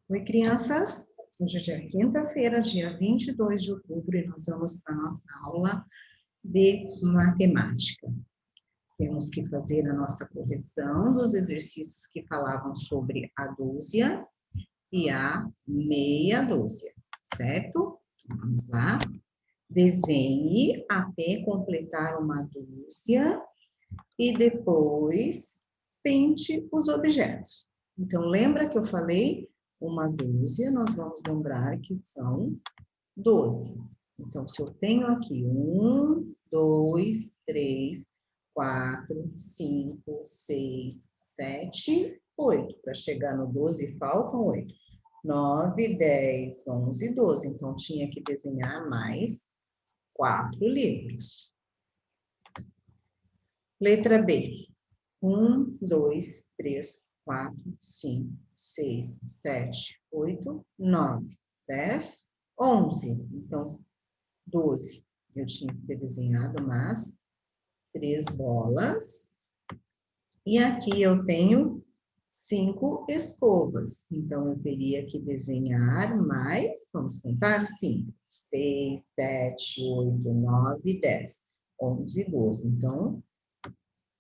Oi, crianças. Hoje já é quinta-feira, dia 22 de outubro, e nós vamos para a nossa aula de matemática. Temos que fazer a nossa correção dos exercícios que falavam sobre a dúzia e a meia dúzia, certo? Vamos lá. Desenhe até completar uma dúzia e depois pinte os objetos. Então, lembra que eu falei uma dúzia, nós vamos lembrar que são 12. Então, se eu tenho aqui 1, 2, 3, 4, 5, 6, 7, 8. Para chegar no 12, faltam 8. 9, 10, 11, 12. Então, tinha que desenhar mais 4 livros. Letra B. 1, 2, 3, 4, 5, 6, 7, 8, 9, 10, 11. Então, 12. Eu tinha que ter desenhado mais 3 bolas. E aqui eu tenho 5 escovas. Então, eu teria que desenhar mais, vamos contar, 5, 6, 7, 8, 9, 10, 11, 12. Então,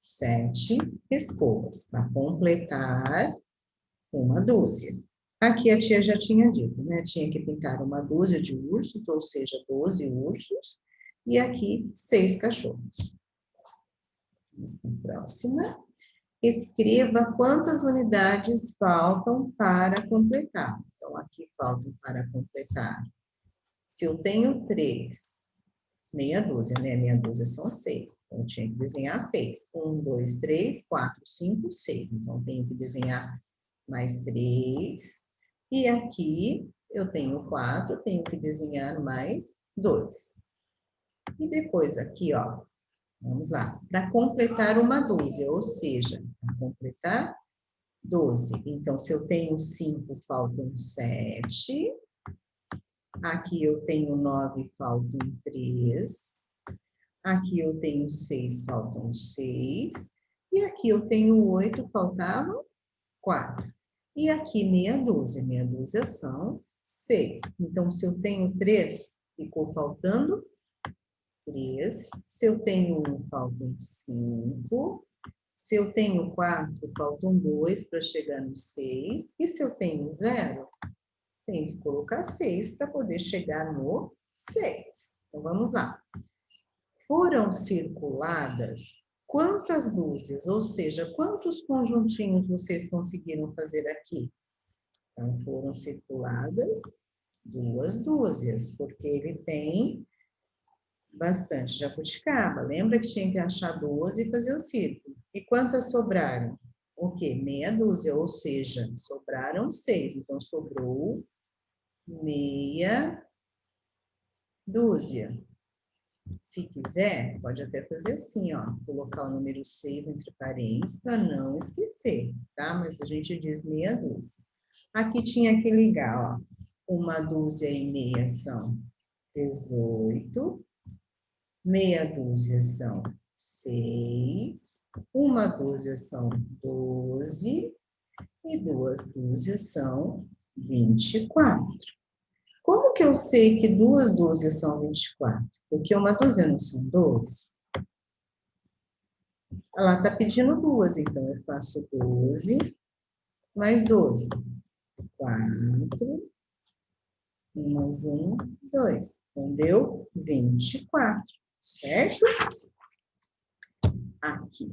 7 escovas, para completar uma dúzia. Aqui a tia já tinha dito, né? Tinha que pintar uma dúzia de ursos, ou seja, 12 ursos, e aqui 6 cachorros. Vamos para a próxima. Escreva quantas unidades faltam para completar. Então, aqui faltam para completar. Se eu tenho 3, meia dúzia, né? Meia dúzia são 6. Então, eu tinha que desenhar 6. 1, 2, 3, 4, 5, 6. Então, eu tenho que desenhar mais 3. E aqui eu tenho 4, tenho que desenhar mais 2. E depois aqui, ó, vamos lá. Para completar uma dúzia, ou seja, para completar 12. Então, se eu tenho 5, faltam 7. Aqui eu tenho 9, faltam 3. Aqui eu tenho 6, faltam 6. E aqui eu tenho 8, faltavam 4. E aqui meia dúzia. Meia dúzia são 6. Então, se eu tenho 3, ficou faltando 3. Se eu tenho 1, faltam 5. Se eu tenho 4, faltam 2 para chegar no 6. E se eu tenho 0, tenho que colocar 6 para poder chegar no 6. Então, vamos lá. Foram circuladas quantas dúzias? Ou seja, quantos conjuntinhos vocês conseguiram fazer aqui? Então, foram circuladas 2 dúzias, porque ele tem bastante jabuticaba. Lembra que tinha que achar 12 e fazer o círculo. E quantas sobraram? O quê? Meia dúzia, ou seja, sobraram 6. Então, sobrou meia dúzia. Se quiser, pode até fazer assim, ó, colocar o número 6 entre parênteses para não esquecer, tá? Mas a gente diz meia dúzia. Aqui tinha que ligar, ó, uma dúzia e meia são 18, meia dúzia são 6, uma dúzia são 12 e 2 dúzias são 24. Como que eu sei que 2 dúzias são 24? Porque uma dúzia não são 12. Ela está pedindo 2, então eu faço 12 mais 12. 4, 1 mais 1, 2. Então, deu 24, certo? Aqui.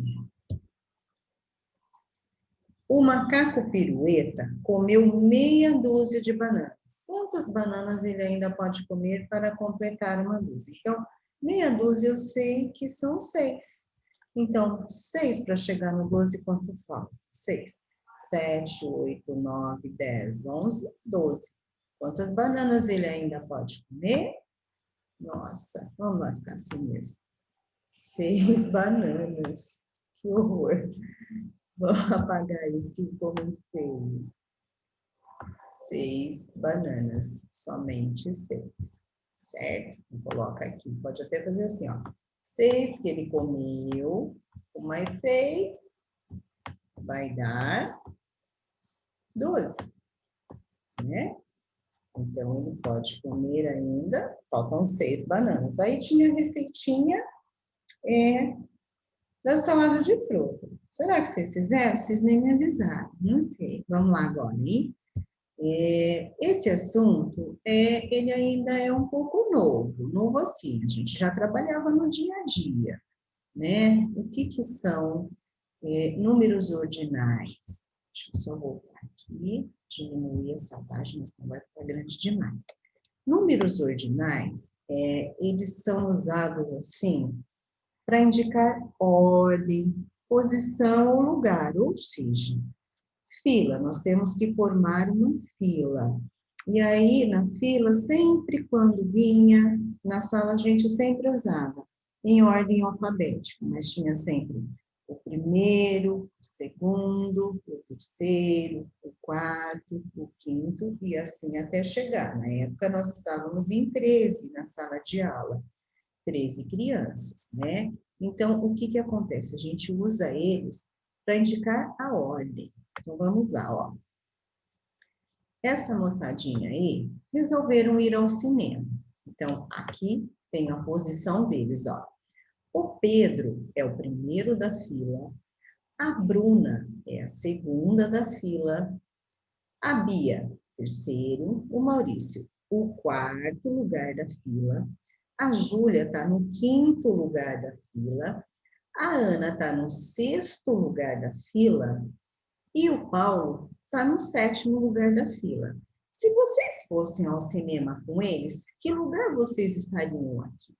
O macaco pirueta comeu meia dúzia de bananas. Quantas bananas ele ainda pode comer para completar uma dúzia? Então, meia dúzia eu sei que são 6. Então, 6 para chegar no 12, quanto falta? 6. 7, 8, 9, 10, 11, 12. Quantas bananas ele ainda pode comer? Nossa, vamos lá ficar assim mesmo. 6 bananas. Que horror. Vamos apagar isso que ficou muito feio. 6 bananas, somente 6, certo? Vou colocar aqui, pode até fazer assim, ó. 6 que ele comeu, com mais 6, vai dar 12. né? Então, ele pode comer ainda, faltam 6 bananas. Aí tinha a receitinha da salada de fruta. Será que vocês fizeram? Vocês nem me avisaram, não sei. Vamos lá agora, hein? Esse assunto, ele ainda é um pouco novo assim, a gente já trabalhava no dia a dia, né? O que que são números ordinais? Deixa eu só voltar aqui, diminuir essa página, senão vai ficar grande demais. Números ordinais, eles são usados assim, para indicar ordem, posição ou lugar, ou seja, fila, nós temos que formar uma fila. E aí, na fila, sempre quando vinha, na sala a gente sempre usava em ordem alfabética, mas tinha sempre o primeiro, o segundo, o terceiro, o quarto, o quinto, e assim até chegar. Na época, nós estávamos em 13 na sala de aula, 13 crianças, né? Então, o que que acontece? A gente usa eles para indicar a ordem. Então, vamos lá, ó. Essa moçadinha aí resolveram ir ao cinema. Então, aqui tem a posição deles, ó. O Pedro é o primeiro da fila, a Bruna é a segunda da fila, a Bia, terceiro, o Maurício, o quarto lugar da fila, a Júlia está no quinto lugar da fila, a Ana está no sexto lugar da fila e o Paulo está no sétimo lugar da fila. Se vocês fossem ao cinema com eles, que lugar vocês estariam aqui?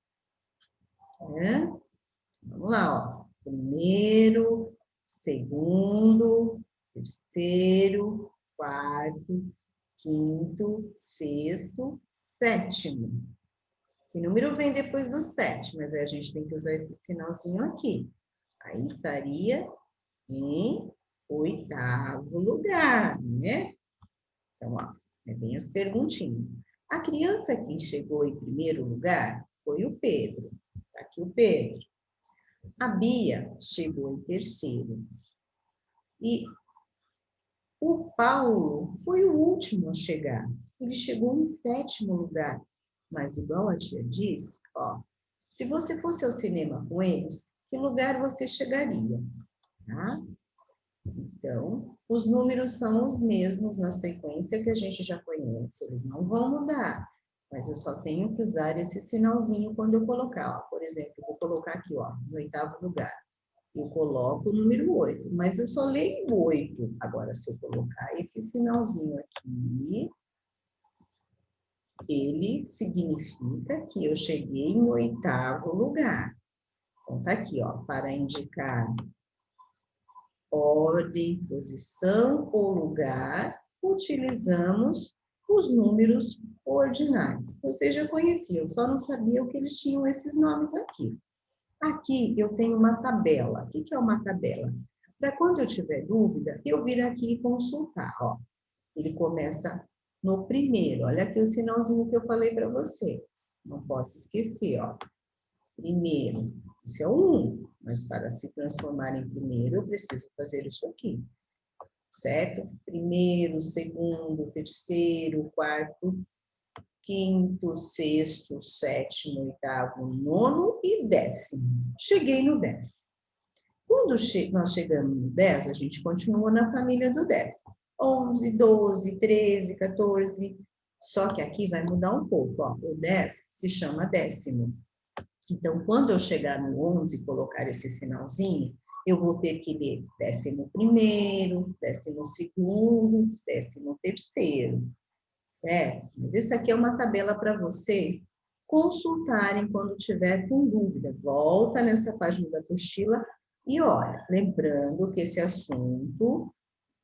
Vamos lá, ó. Primeiro, segundo, terceiro, quarto, quinto, sexto, sétimo. Que número vem depois do 7? Mas aí a gente tem que usar esse sinalzinho aqui. Aí estaria em 8º lugar, né? Então, ó, bem as perguntinhas. A criança que chegou em primeiro lugar foi o Pedro. Tá aqui o Pedro. A Bia chegou em terceiro. E o Paulo foi o último a chegar. Ele chegou em 7º lugar. Mas, igual a tia disse, ó, se você fosse ao cinema com eles, que lugar você chegaria? Tá? Então, os números são os mesmos na sequência que a gente já conhece, eles não vão mudar. Mas eu só tenho que usar esse sinalzinho quando eu colocar. Ó, por exemplo, eu vou colocar aqui, ó, no 8º lugar. Eu coloco o número 8, mas eu só leio 8. Agora, se eu colocar esse sinalzinho aqui, ele significa que eu cheguei em 8º lugar. Então, tá aqui, ó, para indicar ordem, posição ou lugar, utilizamos os números ordinais. Você já conhecia, eu só não sabia que eles tinham esses nomes aqui. Aqui eu tenho uma tabela. O que é uma tabela? Para quando eu tiver dúvida, eu vir aqui e consultar. Ó. Ele começa no primeiro. Olha aqui o sinalzinho que eu falei para vocês. Não posso esquecer, ó. Primeiro, isso é o 1, mas para se transformar em primeiro, eu preciso fazer isso aqui. Certo? Primeiro, segundo, terceiro, quarto, quinto, sexto, sétimo, 8º, 9º e 10º. Cheguei no 10. Quando nós chegamos no 10, a gente continua na família do 10. 11, 12, 13, 14. Só que aqui vai mudar um pouco. Ó. O 10 se chama 10º. Então, quando eu chegar no 11 e colocar esse sinalzinho, eu vou ter que ler 11º, 12º, 13º. Certo? Mas isso aqui é uma tabela para vocês consultarem quando tiver com dúvida. Volta nessa página da apostila e olha, lembrando que esse assunto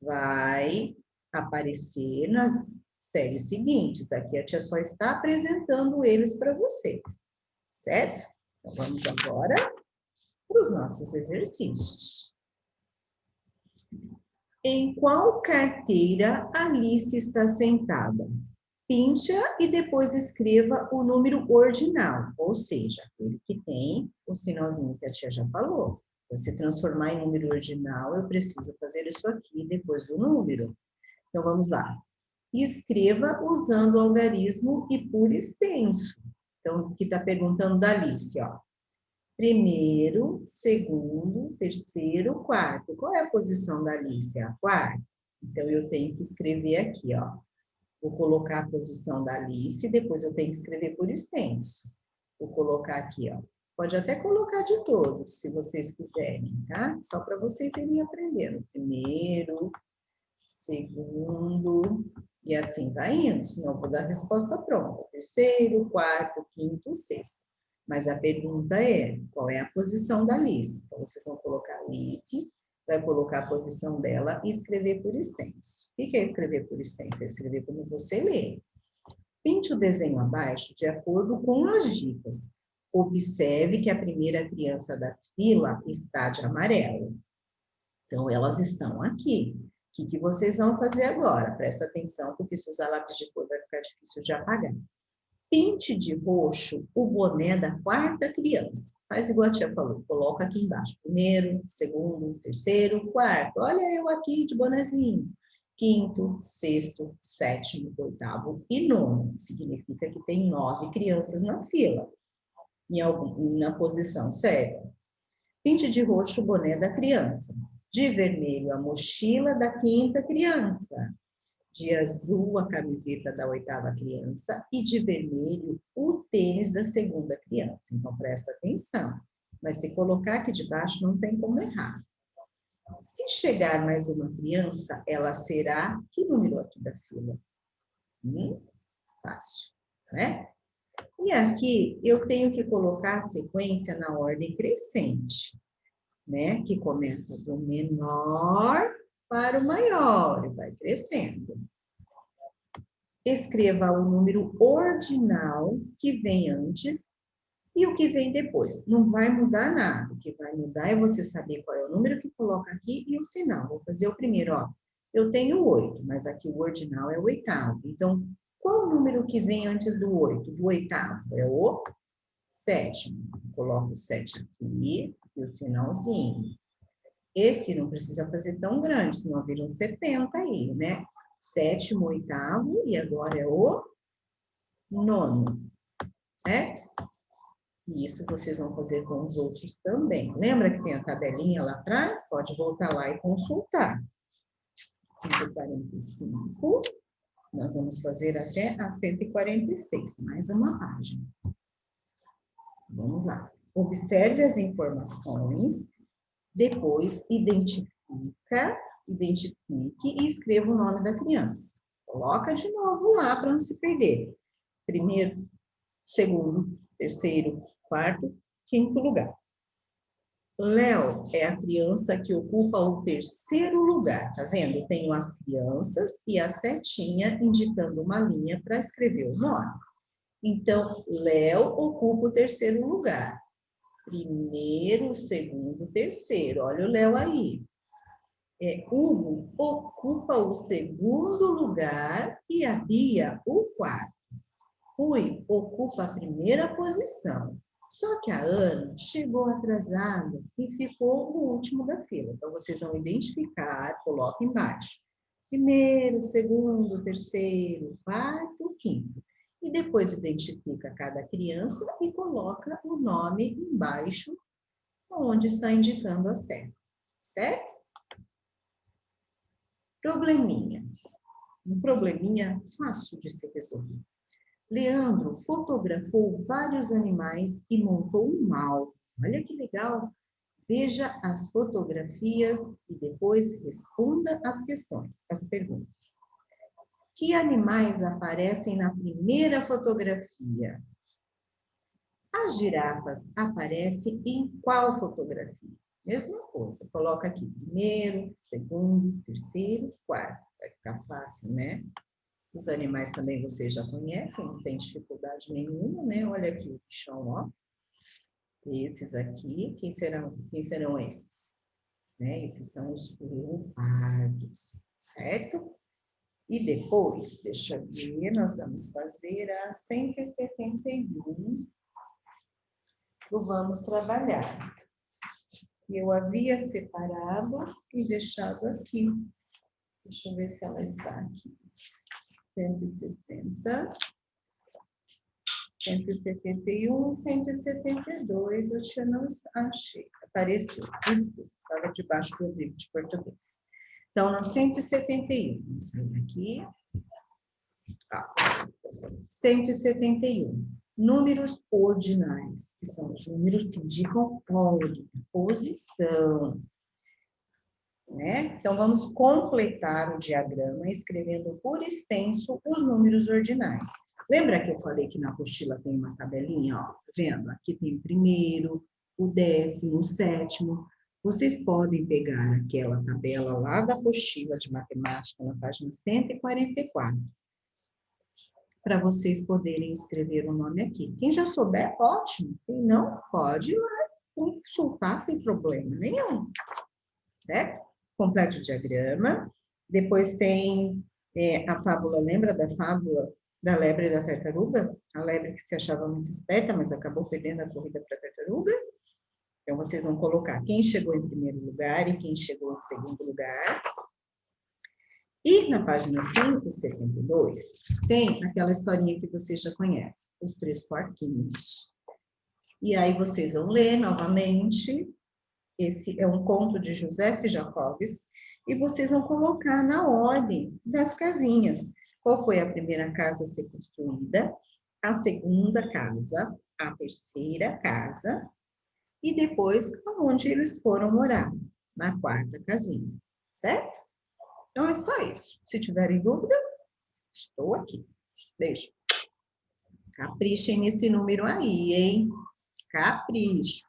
vai aparecer nas séries seguintes. Aqui a tia só está apresentando eles para vocês, certo? Então, vamos agora para os nossos exercícios. Em qual carteira Alice está sentada? Pincha e depois escreva o número ordinal, ou seja, aquele que tem o sinalzinho que a tia já falou. Para se transformar em número ordinal, eu preciso fazer isso aqui depois do número. Então, vamos lá. e escreva usando o algarismo e por extenso. Então, aqui está perguntando da Alice, ó. Primeiro, segundo, terceiro, quarto. Qual é a posição da Alice? É a quarta. Então, eu tenho que escrever aqui, ó. Vou colocar a posição da Alice, depois eu tenho que escrever por extenso. Vou colocar aqui, ó. Pode até colocar de todos, se vocês quiserem, tá? Só para vocês irem aprendendo. Primeiro, segundo, e assim vai indo, senão eu vou dar a resposta pronta. Terceiro, quarto, quinto, sexto. Mas a pergunta é, qual é a posição da Alice? Então, vocês vão colocar Alice, vai colocar a posição dela e escrever por extenso. O que é escrever por extenso? É escrever como você lê. Pinte o desenho abaixo de acordo com as dicas. Observe que a primeira criança da fila está de amarelo. Então, elas estão aqui. O que vocês vão fazer agora? Presta atenção, porque se usar lápis de cor vai ficar difícil de apagar. Pinte de roxo o boné da quarta criança. Faz igual a tia falou, coloca aqui embaixo. Primeiro, segundo, terceiro, quarto. Olha eu aqui de bonezinho. Quinto, sexto, sétimo, oitavo e nono. Significa que tem 9 crianças na fila, na posição certa. Pinte de roxo o boné da criança. De vermelho a mochila da quinta criança. De azul a camiseta da oitava criança e de vermelho o tênis da segunda criança. Então, presta atenção. Mas se colocar aqui de baixo, não tem como errar. Se chegar mais uma criança, ela será que número aqui da fila? Fácil, né? E aqui eu tenho que colocar a sequência na ordem crescente, né? Que começa do menor para o maior e vai crescendo. Escreva o número ordinal que vem antes e o que vem depois. Não vai mudar nada. O que vai mudar é você saber qual é o número que coloca aqui e o sinal. Vou fazer o primeiro, ó. Eu tenho 8, mas aqui o ordinal é o oitavo. Então, qual o número que vem antes do 8? Do oitavo? É o 7. Coloco o 7 aqui e o sinalzinho. Esse não precisa fazer tão grande, senão vira um 70 aí, né? Sétimo, oitavo e agora é o nono, certo? E isso vocês vão fazer com os outros também. Lembra que tem a tabelinha lá atrás? Pode voltar lá e consultar. 145, nós vamos fazer até a 146, mais uma página. Vamos lá. Observe as informações, depois identifique e escreva o nome da criança. Coloca de novo lá para não se perder. Primeiro, segundo, terceiro, quarto, quinto lugar. Léo é a criança que ocupa o terceiro lugar, tá vendo? Tenho as crianças e a setinha indicando uma linha para escrever o nome. Então, Léo ocupa o terceiro lugar. Primeiro, segundo, terceiro. Olha o Léo aí. Hugo ocupa o segundo lugar e a Bia o quarto. Rui ocupa a primeira posição. Só que a Ana chegou atrasada e ficou no último da fila. Então, vocês vão identificar, coloca embaixo. Primeiro, segundo, terceiro, quarto, quinto. E depois identifica cada criança e coloca o nome embaixo, onde está indicando a seta. Certo? Probleminha. Um probleminha fácil de se resolver. Leandro fotografou vários animais e montou um álbum. Olha que legal! Veja as fotografias e depois responda as questões, as perguntas. Que animais aparecem na primeira fotografia? As girafas aparecem em qual fotografia? Mesma coisa, coloca aqui primeiro, segundo, terceiro, quarto. Vai ficar fácil, né? Os animais também vocês já conhecem, não tem dificuldade nenhuma, né? Olha aqui o bichão, ó. Esses aqui, quem serão esses? Né? Esses são os leopardos, certo? E depois, deixa eu ver, nós vamos fazer a 171. Vamos trabalhar. Eu havia separado e deixado aqui. Deixa eu ver se ela está aqui. 160, 171 e 172, eu tinha não achei, apareceu, estava debaixo do livro de português. Então, no 171, vamos sair daqui. 171. Números ordinais, que são os números que indicam ordem, posição. Né? Então, vamos completar o diagrama escrevendo por extenso os números ordinais. Lembra que eu falei que na apostila tem uma tabelinha? Ó, tá vendo? Aqui tem o primeiro, o 10º, o 7º. Vocês podem pegar aquela tabela lá da apostila de matemática, na página 144, para vocês poderem escrever o nome aqui. Quem já souber, ótimo. Quem não, pode ir lá consultar sem problema nenhum. Certo? Complete o diagrama. Depois tem a fábula, lembra da fábula da lebre e da tartaruga? A lebre que se achava muito esperta, mas acabou perdendo a corrida para a tartaruga. Então, vocês vão colocar quem chegou em primeiro lugar e quem chegou em segundo lugar. E na página 172, tem aquela historinha que vocês já conhecem, os 3 porquinhos. E aí vocês vão ler novamente. Esse é um conto de José Jacobs, e vocês vão colocar na ordem das casinhas. Qual foi a primeira casa a ser construída, a segunda casa, a terceira casa, e depois aonde eles foram morar, na 4ª casinha, certo? Então é só isso. Se tiverem dúvida, estou aqui. Beijo. Caprichem nesse número aí, hein? Capricho.